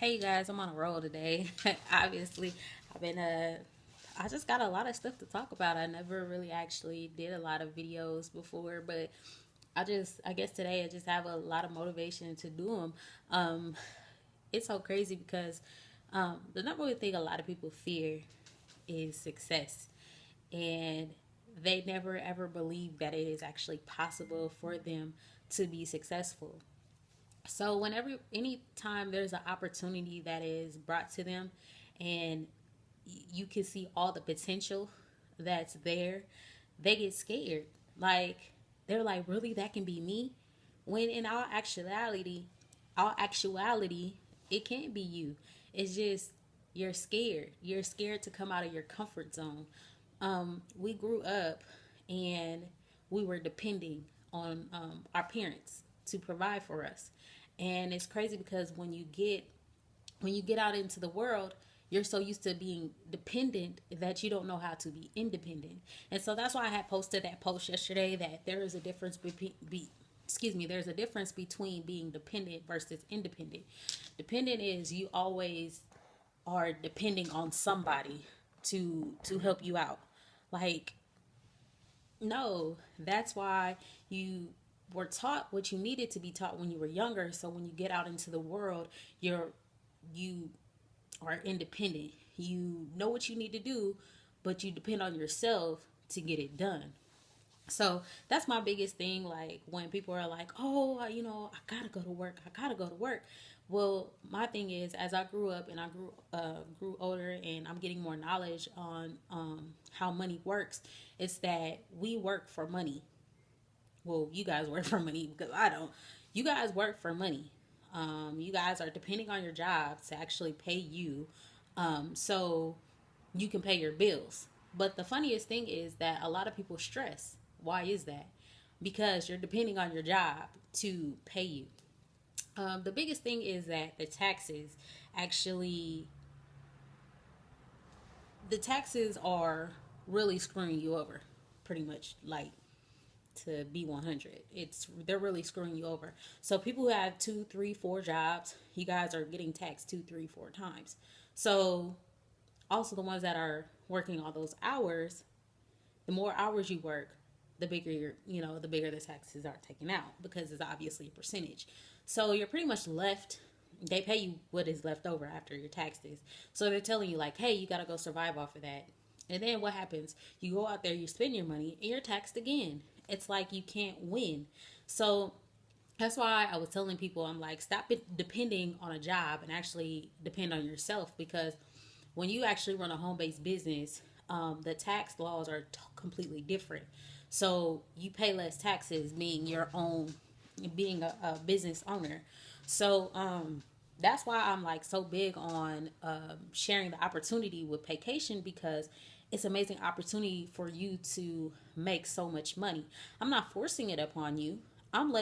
Hey guys, I'm on a roll today. Obviously, I've been I just got a lot of stuff to talk about. I never really actually did a lot of videos before, but I guess today I just have a lot of motivation to do them. Um, it's so crazy because the number one thing a lot of people fear is success, and they never ever believe that it is actually possible for them to be successful. So whenever anytime there's an opportunity that is brought to them and you can see all the potential that's there, they get scared. Like they're like, really, that can be me? When in all actuality, it can't be you. It's just you're scared. You're scared to come out of your comfort zone. We grew up and we were depending on our parents to provide for us. And it's crazy because when you get out into the world, you're so used to being dependent that you don't know how to be independent. And so that's why I had posted that post yesterday that there is a difference there's a difference between being dependent versus independent. Dependent is you always are depending on somebody to help you out. Like, no, that's why you were taught what you needed to be taught when you were younger. So when you get out into the world, you are independent. You know what you need to do, but you depend on yourself to get it done. So that's my biggest thing. Like when people are like, "Oh, I gotta go to work. I gotta go to work." Well, my thing is, as I grew up and I grew older, and I'm getting more knowledge on how money works. It's that we work for money. Well, you guys work for money because I don't. You guys work for money. You guys are depending on your job to actually pay you, so you can pay your bills. But the funniest thing is that a lot of people stress. Why is that? Because you're depending on your job to pay you. The biggest thing is that actually, the taxes are really screwing you over, pretty much. Like, to be 100, they're really screwing you over. So people who have two, three, four jobs, you guys are getting taxed two, three, four times. So also the ones that are working all those hours, the more hours you work, the bigger the taxes are taken out because it's obviously a percentage. So you're pretty much left. They pay you what is left over after your taxes. So they're telling you like, hey, you gotta go survive off of that. And then what happens? You go out there, you spend your money, and you're taxed again. It's like you can't win. So that's why I was telling people, I'm like, stop depending on a job and actually depend on yourself, because when you actually run a home based business, the tax laws are completely different. So you pay less taxes being a business owner. So that's why I'm like so big on sharing the opportunity with Paycation, because it's an amazing opportunity for you to make so much money. I'm not forcing it upon you. I'm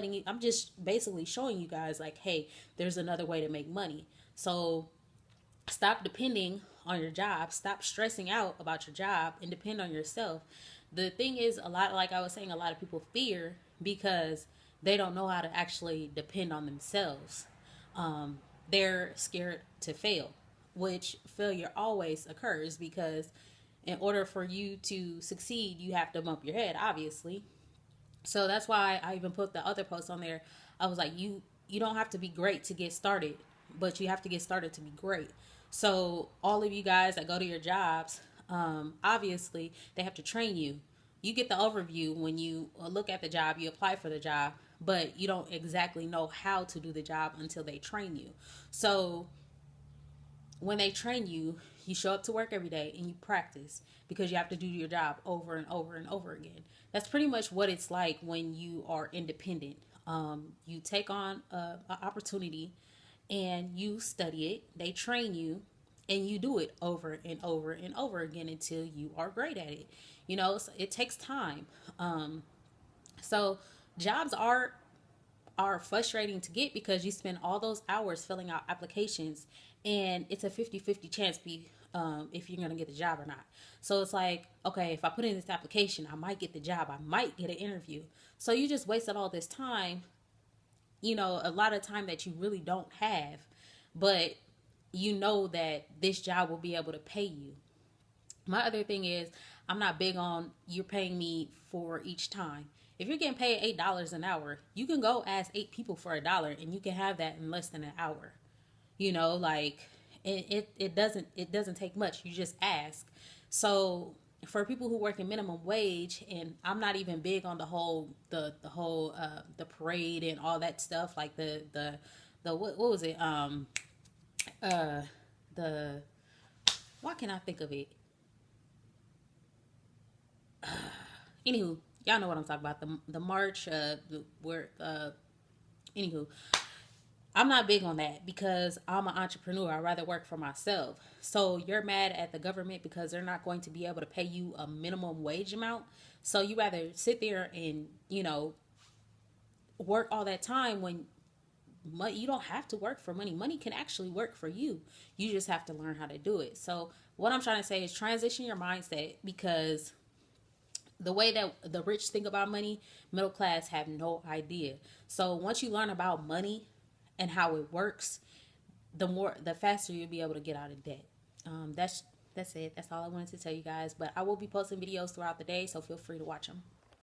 just basically showing you guys like, hey, there's another way to make money. So stop depending on your job. Stop stressing out about your job and depend on yourself. The thing is, like I was saying, a lot of people fear because they don't know how to actually depend on themselves. They're scared to fail, which failure always occurs because in order for you to succeed, you have to bump your head, obviously. So that's why I even put the other post on there. I was like, you don't have to be great to get started, but you have to get started to be great. So all of you guys that go to your jobs, obviously they have to train you. You get the overview when you look at the job, you apply for the job, but you don't exactly know how to do the job until they train you. So when they train you, you show up to work every day and you practice because you have to do your job over and over and over again. That's pretty much what it's like when you are independent. You take on an opportunity and you study it, they train you, and you do it over and over and over again until you are great at it. So it takes time. So jobs are frustrating to get because you spend all those hours filling out applications, and it's a 50-50 chance if you're going to get the job or not. So it's like, okay, if I put in this application, I might get the job, I might get an interview. So you just wasted all this time, a lot of time that you really don't have. But you know that this job will be able to pay you. My other thing is, I'm not big on you're paying me for each time. If you're getting paid $8 an hour, you can go ask 8 people for $1 and you can have that in less than an hour. You know, like it doesn't take much. You just ask. So for people who work in minimum wage, and I'm not even big on the parade and all that stuff, like the what was it, the why can I think of it? Anywho, y'all know what I'm talking about. The march, where anywho, I'm not big on that because I'm an entrepreneur. I'd rather work for myself. So you're mad at the government because they're not going to be able to pay you a minimum wage amount. So you rather sit there and, work all that time when you don't have to work for money. Money can actually work for you. You just have to learn how to do it. So what I'm trying to say is transition your mindset, because the way that the rich think about money, middle class have no idea. So once you learn about money and how it works, the faster you'll be able to get out of debt. That's it. That's all I wanted to tell you guys. But I will be posting videos throughout the day, so feel free to watch them.